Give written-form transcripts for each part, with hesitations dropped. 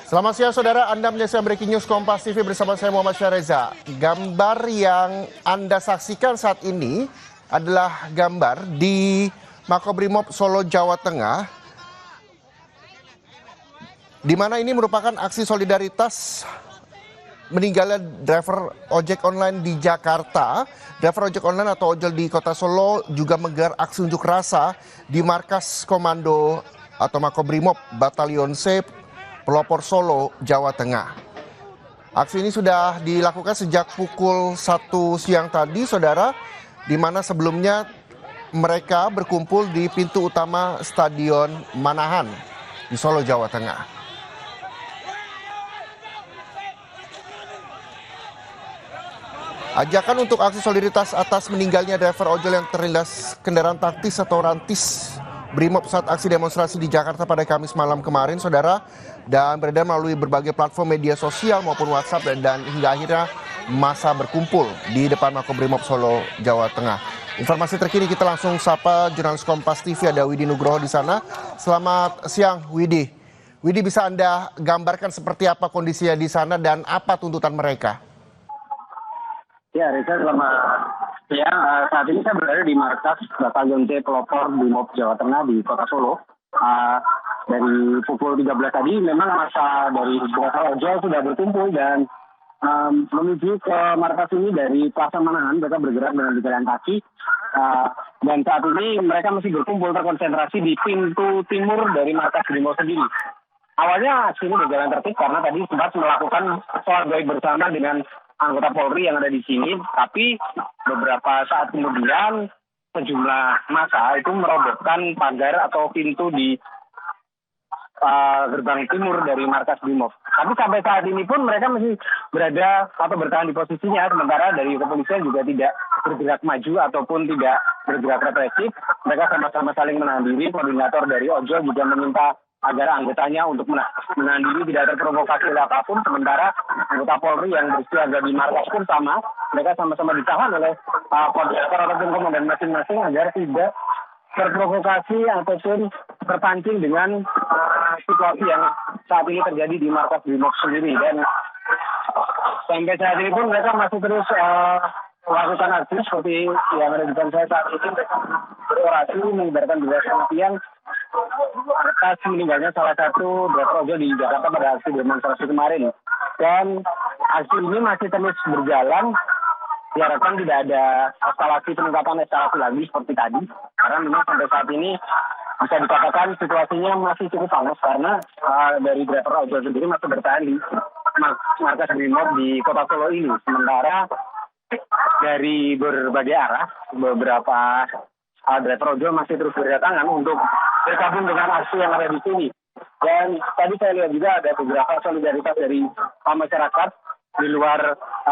Selamat siang saudara, Anda menyaksikan Breaking News Kompas TV bersama saya Muhammad Syareza. Gambar yang Anda saksikan saat ini adalah gambar di Makobrimob Solo, Jawa Tengah, di mana ini merupakan aksi solidaritas meninggalnya driver ojek online di Jakarta. Driver ojek online atau ojol di kota Solo juga menggelar aksi unjuk rasa di markas komando atau Makobrimob Batalion C Pelopor Solo, Jawa Tengah. Aksi ini sudah dilakukan sejak pukul 1 siang tadi, saudara, di mana sebelumnya mereka berkumpul di pintu utama Stadion Manahan di Solo, Jawa Tengah. Ajakan untuk aksi solidaritas atas meninggalnya driver ojol yang terlindas kendaraan taktis atau rantis Brimob saat aksi demonstrasi di Jakarta pada Kamis malam kemarin, saudara, dan beredar melalui berbagai platform media sosial maupun WhatsApp dan hingga akhirnya masa berkumpul di depan Makobrimob Solo, Jawa Tengah. Informasi terkini kita langsung sapa jurnalis Kompas TV, ada Widi Nugroho di sana. Selamat siang, Widi. Widi, bisa Anda gambarkan seperti apa kondisinya di sana dan apa tuntutan mereka? Ya, Reza, selamat siang. Saat ini saya berada di markas Batalion C Pelopor Brimob Jawa Tengah di kota Solo. Dari pukul 13 tadi memang masa dari beberapa ojol sudah berkumpul dan menuju ke markas ini dari Plaza Manahan. Mereka bergerak dengan jalan kaki. Dan saat ini mereka masih berkumpul terkonsentrasi di pintu timur dari markas Brimob sendiri. Awalnya aksi ini berjalan tertib karena tadi sempat melakukan sholat gaib bersama dengan anggota Polri yang ada di sini, tapi beberapa saat kemudian sejumlah massa itu merobohkan pagar atau pintu di gerbang timur dari markas Brimob. Tapi sampai saat ini pun mereka masih berada atau bertahan di posisinya, sementara dari kepolisian juga tidak bergerak maju ataupun tidak bergerak represif. Mereka sama-sama saling menahan diri. Koordinator dari ojol juga meminta agar anggotanya untuk menahan diri tidak terprovokasi oleh apapun, sementara anggota Polri yang bersiaga di markas pun sama, mereka sama-sama ditahan oleh koordinator ataupun komandan masing-masing agar tidak terprovokasi ataupun terpancing dengan situasi yang saat ini terjadi di markas Brimob sendiri. Dan sampai saat ini pun mereka masih terus melakukan aksi seperti yang ada di depan saya saat ini. Mereka berorasi mengibarkan bendera yang atas meninggalnya salah satu driver ojol di Jakarta pada aksi demonstrasi kemarin. Dan aksi ini masih terus berjalan. Diharapkan tidak ada peningkatan eskalasi lagi seperti tadi. Karena memang sampai saat ini bisa dikatakan situasinya masih cukup panas karena dari driver ojol sendiri masih bertahan di markas Brimob di kota Solo ini. Sementara dari berbagai arah beberapa driver ojol masih terus berdatangan untuk bergabung dengan aksi yang ada di sini. Dan tadi saya lihat juga ada beberapa solidaritas dari masyarakat di luar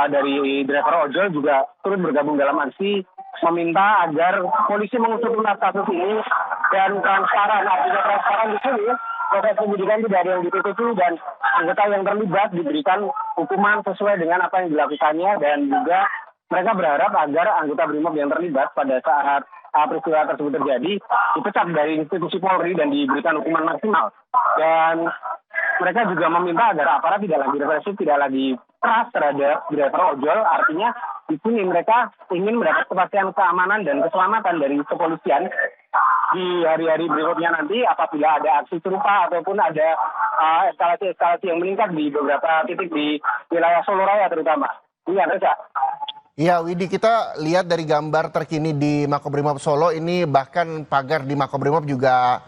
dari driver ojol juga turut bergabung dalam aksi meminta agar polisi mengusut tuntas kasus ini dan transparan. Artinya transparan di sini proses penyidikan tidak ada yang ditutupi dan anggota yang terlibat diberikan hukuman sesuai dengan apa yang dilakukannya, dan juga mereka berharap agar anggota Brimob yang terlibat pada saat peristiwa tersebut terjadi dipecat dari institusi Polri dan diberikan hukuman maksimal. Dan mereka juga meminta agar aparat tidak lagi represif, tidak lagi keras terhadap driver ojol. Artinya di sini mereka ingin mendapat kepastian keamanan dan keselamatan dari kepolisian di hari-hari berikutnya nanti apabila ada aksi serupa ataupun ada eskalasi yang meningkat di beberapa titik di wilayah Solo Raya terutama. Iya, Reza. Iya, Widi, kita lihat dari gambar terkini di Makobrimob Solo ini, bahkan pagar di Makobrimob juga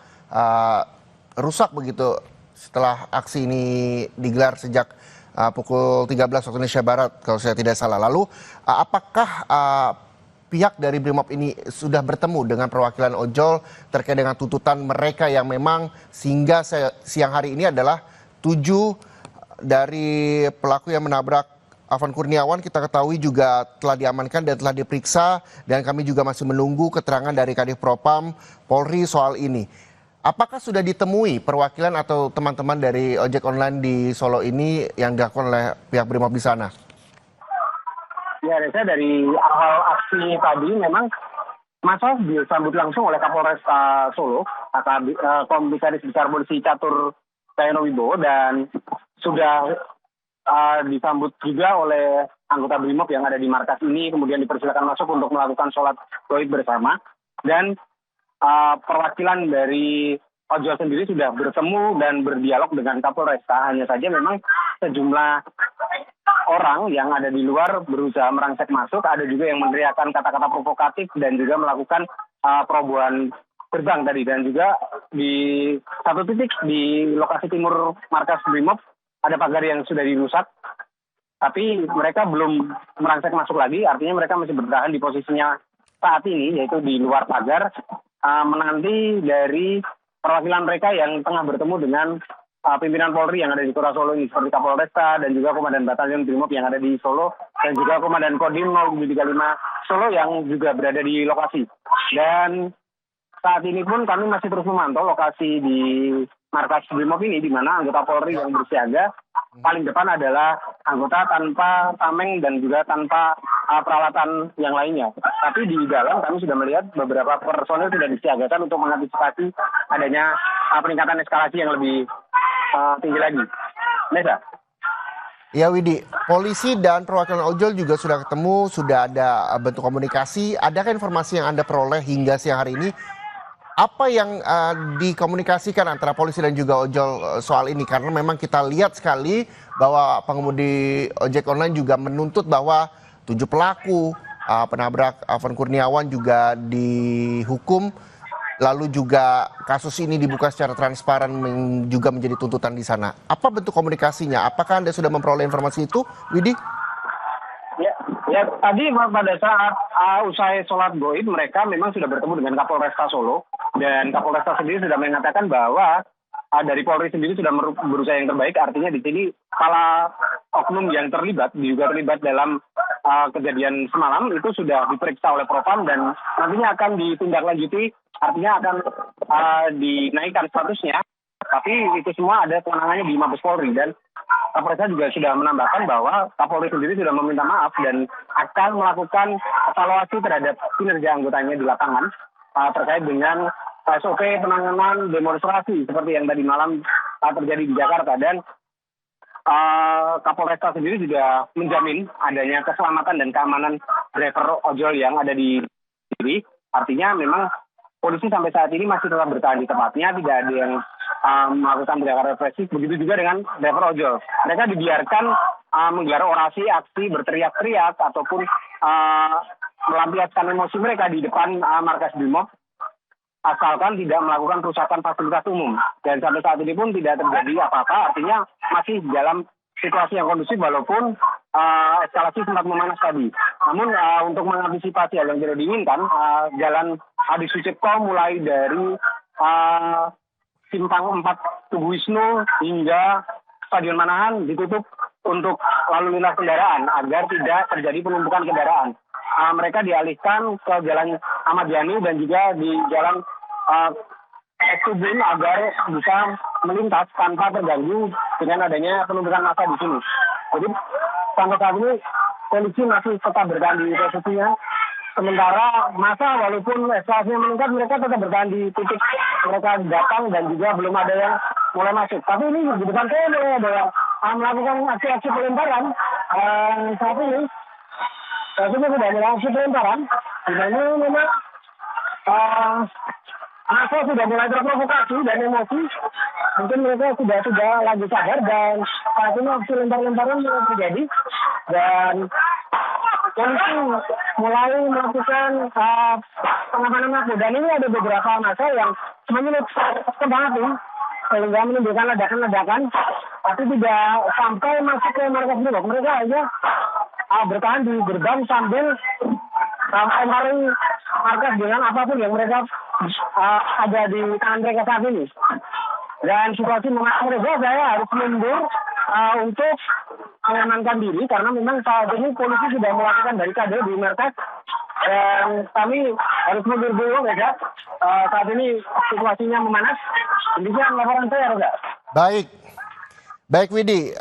rusak begitu setelah aksi ini digelar sejak pukul 13 waktu Indonesia Barat kalau saya tidak salah. Lalu apakah pihak dari Brimob ini sudah bertemu dengan perwakilan ojol terkait dengan tuntutan mereka yang memang sehingga siang hari ini adalah 7 dari pelaku yang menabrak Afan Kurniawan kita ketahui juga telah diamankan dan telah diperiksa, dan kami juga masih menunggu keterangan dari Kadif Propam Polri soal ini. Apakah sudah ditemui perwakilan atau teman-teman dari ojek online di Solo ini yang dilakukan oleh pihak Brimob di sana? Ya, Reza, dari awal aksi tadi memang masa disambut langsung oleh Kapolres Solo, Komisaris Besar Polisi Catur Cahyono Wibowo, dan sudah disambut juga oleh anggota BRIMOB yang ada di markas ini, kemudian dipersilakan masuk untuk melakukan sholat goib bersama. Dan perwakilan dari ojol sendiri sudah bertemu dan berdialog dengan Kapolresta. Hanya saja memang sejumlah orang yang ada di luar berusaha merangsek masuk, ada juga yang meneriakkan kata-kata provokatif dan juga melakukan perobohan gerbang tadi. Dan juga di satu titik di lokasi timur markas BRIMOB ada pagar yang sudah dirusak, tapi mereka belum merangsek masuk lagi, artinya mereka masih bertahan di posisinya saat ini, yaitu di luar pagar, menanti dari perwakilan mereka yang tengah bertemu dengan pimpinan Polri yang ada di Kota Solo ini, seperti Kapolresta dan juga Komandan Batalion BRIMOB yang ada di Solo, dan juga Komandan Kodim 0735 Solo yang juga berada di lokasi. Dan saat ini pun kami masih terus memantau lokasi di markas BRIMOB ini, di mana anggota Polri yang bersiaga paling depan adalah anggota tanpa tameng dan juga tanpa peralatan yang lainnya. Tapi di dalam kami sudah melihat beberapa personel sudah disiagakan untuk mengantisipasi adanya peningkatan eskalasi yang lebih tinggi lagi. Nesa. Ya Widi, polisi dan perwakilan ojol juga sudah ketemu, sudah ada bentuk komunikasi. Adakah informasi yang Anda peroleh hingga siang hari ini? Apa yang dikomunikasikan antara polisi dan juga ojol soal ini? Karena memang kita lihat sekali bahwa pengemudi ojek online juga menuntut bahwa 7 pelaku penabrak Afan Kurniawan juga dihukum. Lalu juga kasus ini dibuka secara transparan juga menjadi tuntutan di sana. Apa bentuk komunikasinya? Apakah Anda sudah memperoleh informasi itu, Widi? Ya, tadi pada saat usai sholat goib mereka memang sudah bertemu dengan Kapolresta Solo, dan Kapolresta sendiri sudah mengatakan bahwa dari Polri sendiri sudah berusaha yang terbaik. Artinya di sini kepala oknum yang juga terlibat dalam kejadian semalam itu sudah diperiksa oleh Propam dan nantinya akan ditindaklanjuti, artinya akan dinaikkan statusnya. Tapi itu semua ada kewenangannya di Mabes Polri, dan Kapolres juga sudah menambahkan bahwa Kapolri sendiri sudah meminta maaf dan akan melakukan evaluasi terhadap kinerja anggotanya di lapangan terkait dengan SOP penanganan demonstrasi seperti yang tadi malam terjadi di Jakarta. Dan Kapolresta sendiri juga menjamin adanya keselamatan dan keamanan driver ojol yang ada di sini. Artinya memang polisi sampai saat ini masih tetap bertahan di tempatnya, tidak ada yang melakukan tindakan represif. Begitu juga dengan driver ojol. Mereka dibiarkan menggelar orasi, aksi, berteriak-teriak, ataupun melampiaskan emosi mereka di depan markas BRIMOB, asalkan tidak melakukan kerusakan fasilitas umum. Dan sampai saat ini pun tidak terjadi apa-apa, artinya masih dalam situasi yang kondusif walaupun eskalasi sempat memanas tadi. Namun untuk mengantisipasi hal yang tidak diinginkan, jalan Adi Sucipto mulai dari Simpang 4 Tugu Wisnu hingga Stadion Manahan ditutup untuk lalu lintas kendaraan agar tidak terjadi penumpukan kendaraan. Mereka dialihkan ke Jalan Ahmad Yani dan juga di Jalan Subin agar bisa melintas tanpa terganggu dengan adanya penumpukan massa di sini. Jadi sampai saat ini polisi masih tetap bertahan di posisinya. Sementara massa walaupun eskalasinya meningkat, mereka tetap bertahan di titik mereka datang dan juga belum ada yang mulai masuk. Tapi ini di depan saya mulai ada yang melakukan aksi-aksi pelemparan. Saat ini sudah mulai aksi pelemparan. Di mana memang massa sudah mulai terprovokasi dan emosi. Mungkin mereka sudah lagi sadar dan saat ini aksi lempar-lemparan mulai terjadi. Dan polisi mulai melakukan pengamanan maku. Dan ini ada beberapa massa yang menyulut kembang api sehingga menimbulkan ledakan-ledakan, tapi tidak sampai masuk ke markas BRIMOB. Mereka aja bertahan di gerbang sambil melempari markas dengan apapun yang mereka ada di tangan mereka saat ini. Dan situasi memaksa mereka, saya harus mundur untuk mengamankan diri karena memang saat ini polisi sudah melakukan barikade di markas dan kami harus mundur dulu, ya. Saat ini situasinya memanas. Demikian laporan saya, Roga. Baik Widi,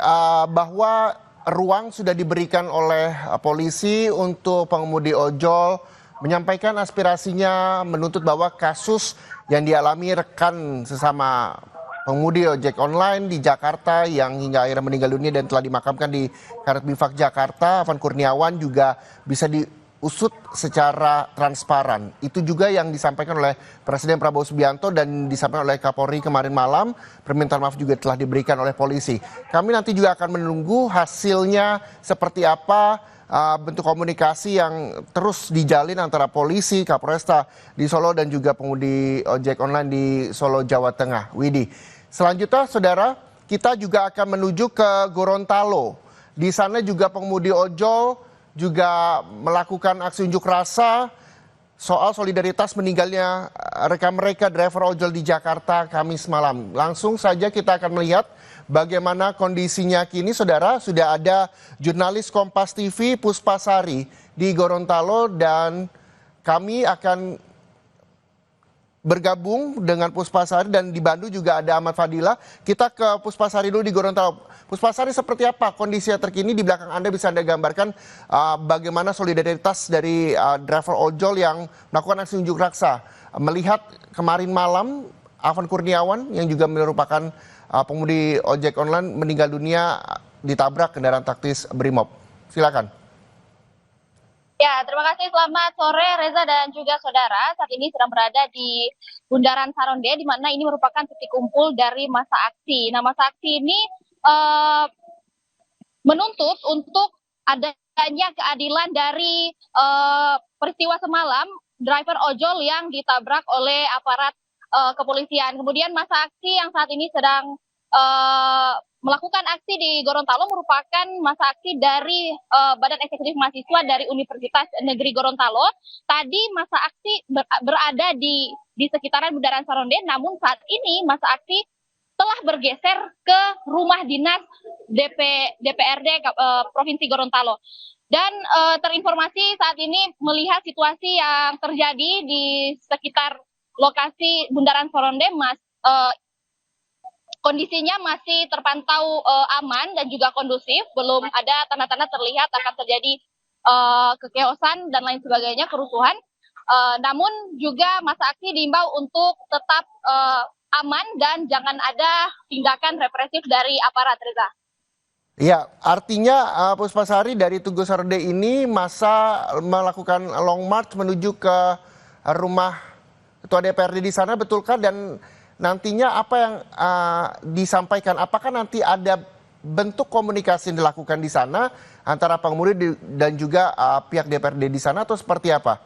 bahwa ruang sudah diberikan oleh polisi untuk pengemudi ojol menyampaikan aspirasinya, menuntut bahwa kasus yang dialami rekan sesama pengemudi ojek online di Jakarta yang hingga akhirnya meninggal dunia dan telah dimakamkan di Karet Bifak Jakarta, Afan Kurniawan, juga bisa diusut secara transparan. Itu juga yang disampaikan oleh Presiden Prabowo Subianto dan disampaikan oleh Kapolri kemarin malam. Permintaan maaf juga telah diberikan oleh polisi. Kami nanti juga akan menunggu hasilnya seperti apa, bentuk komunikasi yang terus dijalin antara polisi, Kapolresta di Solo dan juga pengemudi ojek online di Solo, Jawa Tengah. Widi. Selanjutnya, saudara, kita juga akan menuju ke Gorontalo. Di sana juga pengemudi ojol juga melakukan aksi unjuk rasa soal solidaritas meninggalnya rekan mereka driver ojol di Jakarta Kamis malam. Langsung saja kita akan melihat bagaimana kondisinya kini, saudara. Sudah ada jurnalis Kompas TV Puspasari di Gorontalo dan kami akan bergabung dengan Puspasari, dan di Bandung juga ada Ahmad Fadila. Kita ke Puspasari dulu di Gorontalo. Puspasari, seperti apa kondisi terkini di belakang Anda? Bisa Anda gambarkan bagaimana solidaritas dari driver ojol yang melakukan aksi unjuk rasa melihat kemarin malam Afan Kurniawan yang juga merupakan pengemudi ojek online meninggal dunia ditabrak kendaraan taktis Brimob. Silakan. Ya, terima kasih. Selamat sore Reza dan juga saudara. Saat ini sedang berada di Bundaran Saronde, di mana ini merupakan titik kumpul dari masa aksi. Nah, masa aksi ini menuntut untuk adanya keadilan dari peristiwa semalam driver ojol yang ditabrak oleh aparat kepolisian. Kemudian masa aksi yang saat ini sedang melakukan aksi di Gorontalo merupakan masa aksi dari Badan Eksekutif Mahasiswa dari Universitas Negeri Gorontalo. Tadi masa aksi berada di sekitaran Bundaran Saronde, namun saat ini masa aksi telah bergeser ke rumah dinas DPRD Provinsi Gorontalo. Dan terinformasi saat ini melihat situasi yang terjadi di sekitar lokasi Bundaran Saronde, kondisinya masih terpantau aman dan juga kondusif. Belum ada tanda-tanda terlihat akan terjadi kekeosan dan lain sebagainya, kerusuhan. Namun juga masa aksi diimbau untuk tetap aman dan jangan ada tindakan represif dari aparat, Reza. Ya, artinya Puspasari, dari Tugu Saronde ini masa melakukan long march menuju ke rumah Ketua DPRD di sana, betulkah? Dan nantinya apa yang disampaikan? Apakah nanti ada bentuk komunikasi yang dilakukan di sana antara pengemudi dan juga pihak DPRD di sana, atau seperti apa?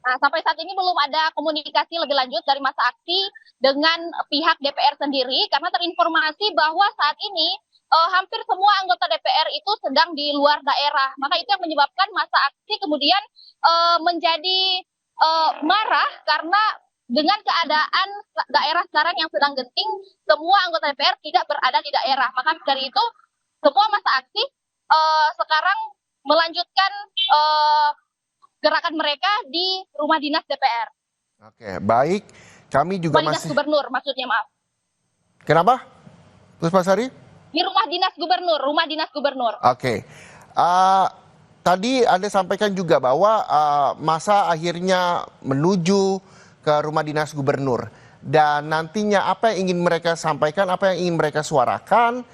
Nah, sampai saat ini belum ada komunikasi lebih lanjut dari masa aksi dengan pihak DPR sendiri, karena terinformasi bahwa saat ini hampir semua anggota DPR itu sedang di luar daerah. Maka itu yang menyebabkan masa aksi kemudian menjadi marah, karena dengan keadaan daerah sekarang yang sedang genting, semua anggota DPR tidak berada di daerah. Maka dari itu, semua masa aksi sekarang melanjutkan gerakan mereka di rumah dinas DPR. Oke, baik. Kami juga rumah dinas gubernur, maksudnya, maaf. Kenapa, Puspasari? Di rumah dinas gubernur. Oke. Tadi Anda sampaikan juga bahwa masa akhirnya menuju ke rumah dinas gubernur, dan nantinya apa yang ingin mereka sampaikan, apa yang ingin mereka suarakan,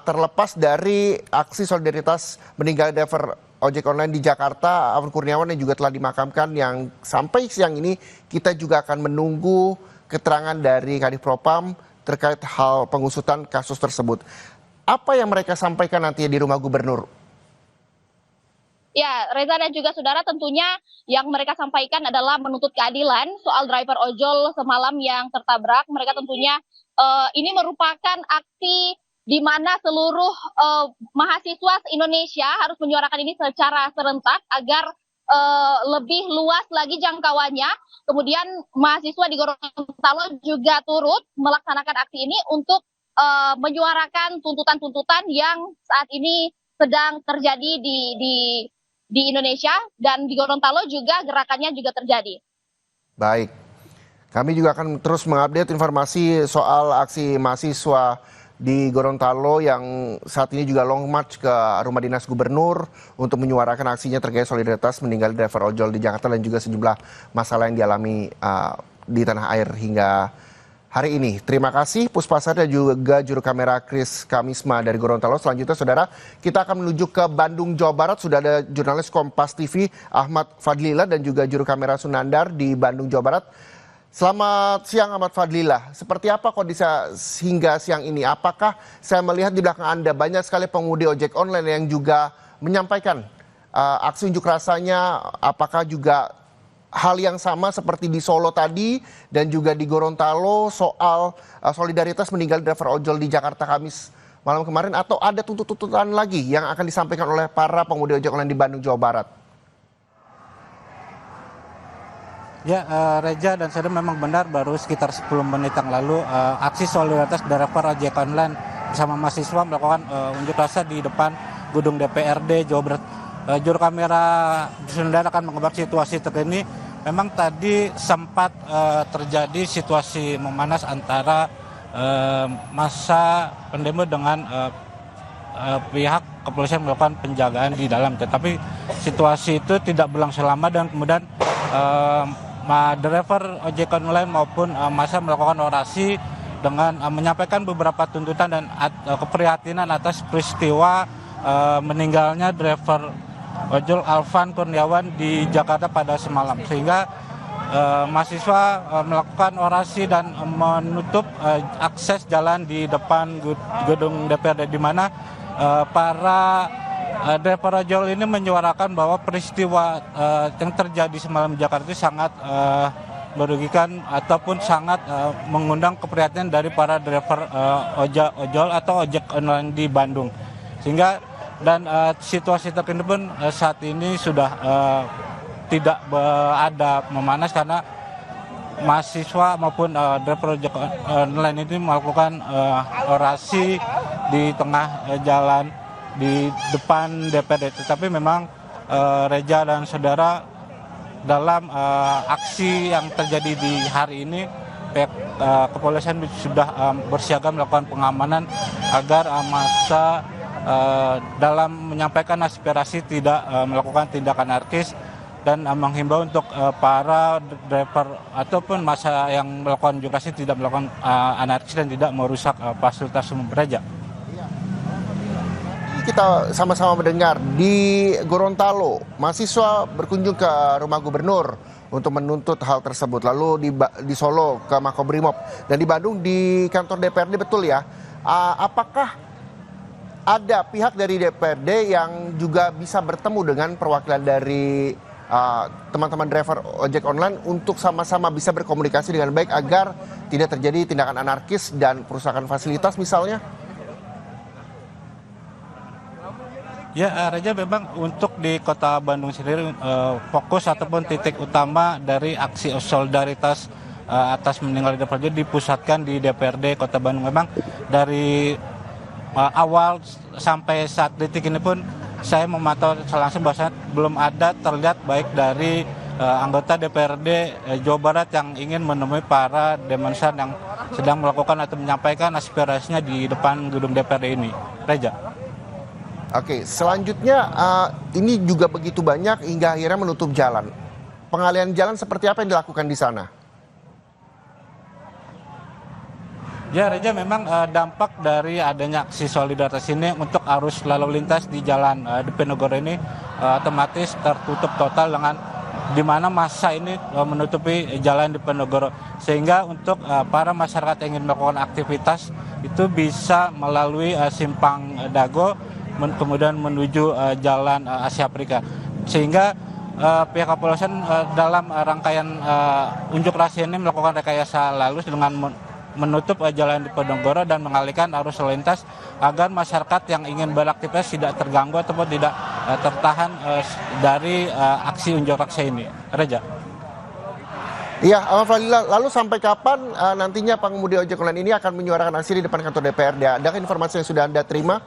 terlepas dari aksi solidaritas meninggal driver ojek online di Jakarta Afan Kurniawan yang juga telah dimakamkan, yang sampai siang ini kita juga akan menunggu keterangan dari Kadif Propam terkait hal pengusutan kasus tersebut. Apa yang mereka sampaikan nantinya di rumah gubernur? Ya, Reza dan juga saudara, tentunya yang mereka sampaikan adalah menuntut keadilan soal driver ojol semalam yang tertabrak. Mereka tentunya ini merupakan aksi di mana seluruh mahasiswa Indonesia harus menyuarakan ini secara serentak agar lebih luas lagi jangkauannya. Kemudian mahasiswa di Gorontalo juga turut melaksanakan aksi ini untuk menyuarakan tuntutan-tuntutan yang saat ini sedang terjadi di Indonesia, dan di Gorontalo juga gerakannya juga terjadi. Baik, kami juga akan terus mengupdate informasi soal aksi mahasiswa di Gorontalo yang saat ini juga long march ke rumah dinas gubernur untuk menyuarakan aksinya terkait solidaritas meninggal driver ojol di Jakarta dan juga sejumlah masalah yang dialami di tanah air hingga hari ini. Terima kasih Puspasar dan juga juru kamera Kris Kamisma dari Gorontalo. Selanjutnya saudara, kita akan menuju ke Bandung, Jawa Barat. Sudah ada jurnalis Kompas TV Ahmad Fadlillah dan juga juru kamera Sunandar di Bandung, Jawa Barat. Selamat siang Ahmad Fadlillah. Seperti apa kondisi hingga siang ini? Apakah saya melihat di belakang Anda banyak sekali pengemudi ojek online yang juga menyampaikan aksi unjuk rasanya? Apakah juga hal yang sama seperti di Solo tadi dan juga di Gorontalo soal solidaritas meninggal driver ojol di Jakarta Kamis malam kemarin, atau ada tuntutan lagi yang akan disampaikan oleh para pengemudi ojek online di Bandung, Jawa Barat? Ya, Reza dan saudara, memang benar baru sekitar 10 menit yang lalu aksi solidaritas driver ojek online bersama mahasiswa melakukan unjuk rasa di depan gedung DPRD Jawa Barat. Juru kamera Sunandar akan mengobar situasi terkini. Memang tadi sempat terjadi situasi memanas antara massa pendemo dengan pihak kepolisian melakukan penjagaan di dalam. Tetapi situasi itu tidak berlangsung lama dan kemudian driver ojek online maupun massa melakukan orasi dengan menyampaikan beberapa tuntutan dan keprihatinan atas peristiwa meninggalnya driver ojol Alvan Kurniawan di Jakarta pada semalam, sehingga mahasiswa melakukan orasi dan menutup akses jalan di depan gedung DPRD, di mana para driver ojol ini menyuarakan bahwa peristiwa yang terjadi semalam di Jakarta itu sangat merugikan ataupun sangat mengundang keprihatinan dari para driver ojol atau ojek online di Bandung. Sehingga situasi terkini pun saat ini sudah tidak ada memanas karena mahasiswa maupun driver ojek online ini melakukan orasi di tengah jalan di depan DPRD. Tetapi memang Reza dan saudara, dalam aksi yang terjadi di hari ini pihak kepolisian sudah bersiaga melakukan pengamanan agar massa dalam menyampaikan aspirasi tidak melakukan tindakan anarkis dan menghimbau untuk para driver ataupun massa yang melakukan unjuk rasa tidak melakukan anarkis dan tidak merusak fasilitas umum. Reza. Kita sama-sama mendengar di Gorontalo, mahasiswa berkunjung ke rumah gubernur untuk menuntut hal tersebut. Lalu di Solo ke Makobrimob dan di Bandung di kantor DPRD, betul ya? Apakah ada pihak dari DPRD yang juga bisa bertemu dengan perwakilan dari teman-teman driver ojek online untuk sama-sama bisa berkomunikasi dengan baik agar tidak terjadi tindakan anarkis dan perusakan fasilitas misalnya? Ya, Reza, memang untuk di kota Bandung sendiri fokus ataupun titik utama dari aksi solidaritas atas meninggalnya driver dipusatkan di DPRD Kota Bandung. Memang dari awal sampai saat detik ini pun saya memantau langsung bahwa belum ada terlihat baik dari anggota DPRD Jawa Barat yang ingin menemui para demonstran yang sedang melakukan atau menyampaikan aspirasinya di depan gedung DPRD ini. Reza. Oke, selanjutnya ini juga begitu banyak hingga akhirnya menutup jalan. Pengalihan jalan seperti apa yang dilakukan di sana? Ya, Reza, memang dampak dari adanya aksi solidaritas ini untuk arus lalu lintas di jalan Diponegoro ini otomatis tertutup total dengan di mana massa ini menutupi jalan Diponegoro, sehingga untuk para masyarakat yang ingin melakukan aktivitas itu bisa melalui simpang Dago kemudian menuju jalan Asia Afrika, sehingga pihak kepolisian dalam rangkaian unjuk rasa ini melakukan rekayasa lalu dengan menutup jalan Diponegoro dan mengalihkan arus lalu lintas agar masyarakat yang ingin beraktivitas tidak terganggu ataupun tidak tertahan dari aksi unjuk rasa ini. Reza. Iya, Ahmad Fadlillah, lalu sampai kapan nantinya pengemudi ojek online ini akan menyuarakan aksi di depan kantor DPRD? Adakah informasi yang sudah Anda terima?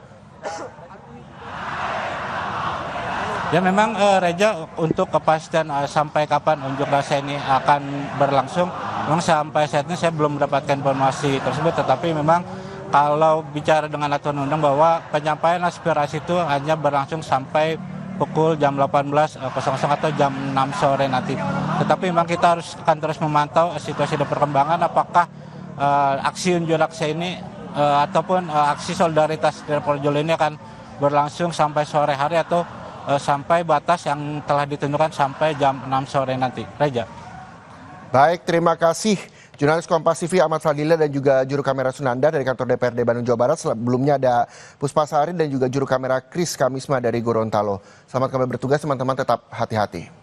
Ya, memang Reza, untuk kepastian sampai kapan unjuk rasa ini akan berlangsung, memang sampai saat ini saya belum mendapatkan informasi tersebut. Tetapi memang kalau bicara dengan aturan undang bahwa penyampaian aspirasi itu hanya berlangsung sampai pukul jam 18.00 atau jam 6 sore nanti. Tetapi memang kita akan terus memantau situasi dan perkembangan apakah aksi unjuk rasa ini ataupun aksi solidaritas driver ojol ini akan berlangsung sampai sore hari atau sampai batas yang telah ditentukan sampai jam 6 sore nanti. Reja. Baik, terima kasih jurnalis Kompas TV Ahmad Fadila dan juga juru kamera Sunanda dari kantor DPRD Bandung Jawa Barat. Sebelumnya ada Puspa Sari dan juga juru kamera Kris Kamisma dari Gorontalo. Selamat kembali bertugas teman-teman, tetap hati-hati.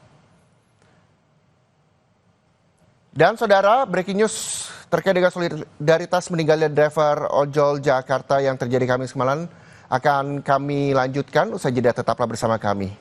Dan saudara, breaking news terkait dengan solidaritas meninggalnya driver ojol Jakarta yang terjadi Kamis kemarin akan kami lanjutkan usai jeda, tetaplah bersama kami.